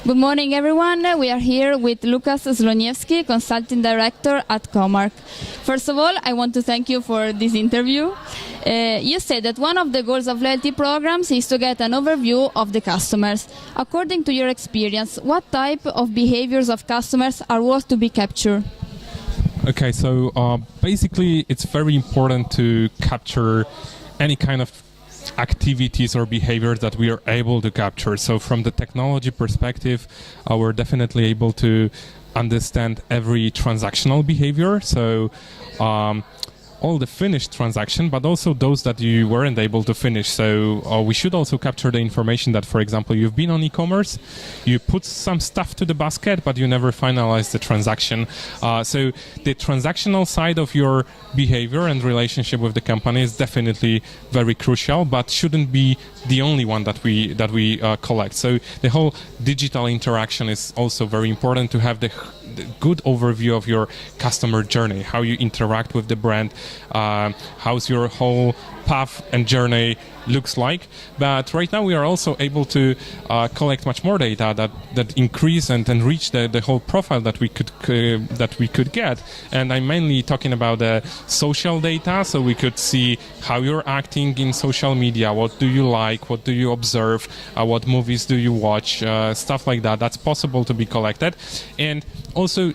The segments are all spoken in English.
Good morning, everyone. We are here with Lukasz Sloniewski, Consulting Director at COMARCH. First of all, I want to thank you for this interview. You said that one of the goals of loyalty programs is to get an overview of the customers. According to your experience, what type of behaviors of customers are worth to be captured? Okay, so basically it's very important to capture any kind of activities or behaviors that we are able to capture. So from the technology perspective, we're definitely able to understand every transactional behavior. So all the finished transaction, but also those that you weren't able to finish. So we should also capture the information that, for example, you've been on e-commerce, you put some stuff to the basket, but you never finalized the transaction. So the transactional side of your behavior and relationship with the company is definitely very crucial, but shouldn't be the only one that we collect. So the whole digital interaction is also very important to have the good overview of your customer journey, how you interact with the brand, how's your whole path and journey looks like. But right now we are also able to collect much more data that increase and enrich the whole profile that we could get. And I'm mainly talking about the social data, so we could see how you're acting in social media, what do you like, what do you observe, what movies do you watch, stuff like that. That's possible to be collected. And also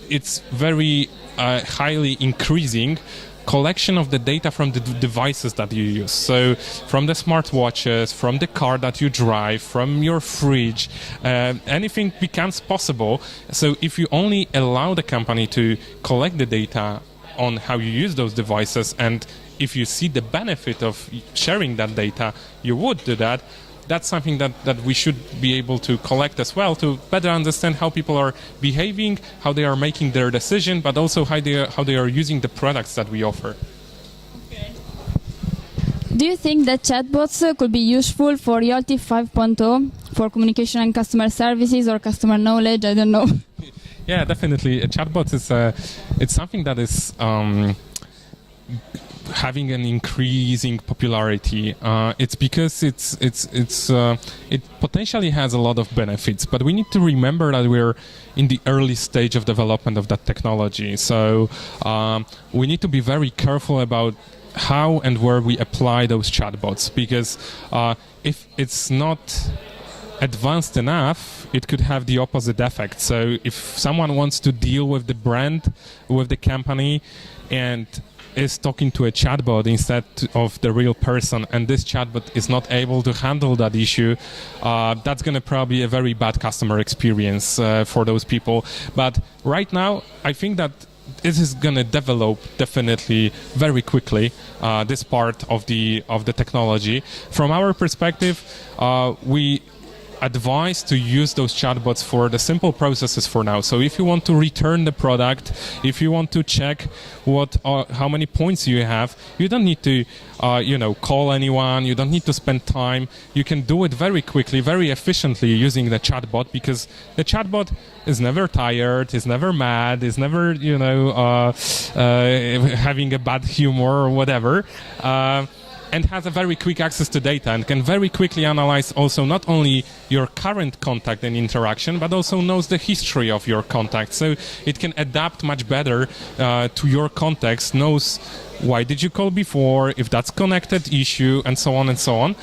it's very highly increasing collection of the data from the devices that you use. So from the smartwatches, from the car that you drive, from your fridge, anything becomes possible. So if you only allow the company to collect the data on how you use those devices, and if you see the benefit of sharing that data, you would do that. That's something that we should be able to collect as well, to better understand how people are behaving, how they are making their decision, but also how they are using the products that we offer. Okay. Do you think that chatbots could be useful for Loyalty 5.0, for communication and customer services or customer knowledge? I don't know. Yeah, definitely. A chatbot is it's something that is having an increasing popularity. It's because it potentially has a lot of benefits, but we need to remember that we're in the early stage of development of that technology. So we need to be very careful about how and where we apply those chatbots, because if it's not advanced enough, it could have the opposite effect. So if someone wants to deal with the brand, with the company, and is talking to a chatbot instead of the real person, and this chatbot is not able to handle that issue, that's going to probably be a very bad customer experience for those people. But right now, I think that this is going to develop definitely very quickly, this part of the technology. From our perspective, we advise to use those chatbots for the simple processes for now. So if you want to return the product, if you want to check how many points you have, you don't need to call anyone, you don't need to spend time. You can do it very quickly, very efficiently using the chatbot, because the chatbot is never tired, is never mad, is never having a bad humor or whatever. And has a very quick access to data and can very quickly analyze also not only your current contact and interaction, but also knows the history of your contact. So it can adapt much better to your context, knows why did you call before, if that's connected issue, and so on and so on.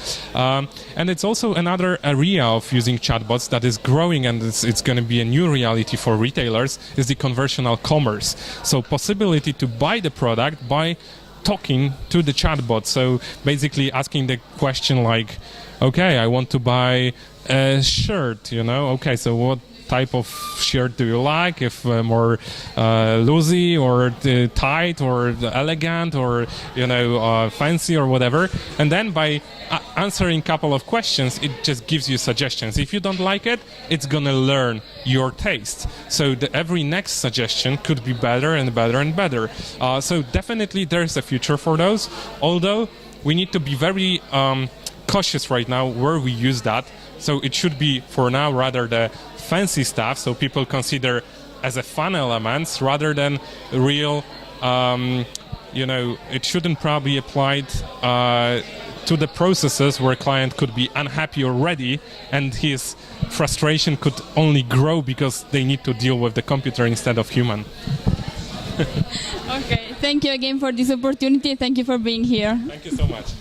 And it's also another area of using chatbots that is growing, and it's going to be a new reality for retailers, is the conversational commerce. So possibility to buy the product by talking to the chatbot. So basically asking the question like, okay, I want to buy a shirt, okay, so what type of shirt do you like? If more loosey or tight or elegant or fancy or whatever. And then by answering a couple of questions, it just gives you suggestions. If you don't like it, it's gonna learn your taste. So every next suggestion could be better and better and better. So definitely there's a future for those. Although we need to be very cautious right now where we use that. So it should be for now rather the fancy stuff, so people consider as a fun elements rather than real it shouldn't probably be applied to the processes where client could be unhappy already and his frustration could only grow because they need to deal with the computer instead of human. Okay, thank you again for this opportunity. Thank you for being here. Thank you so much.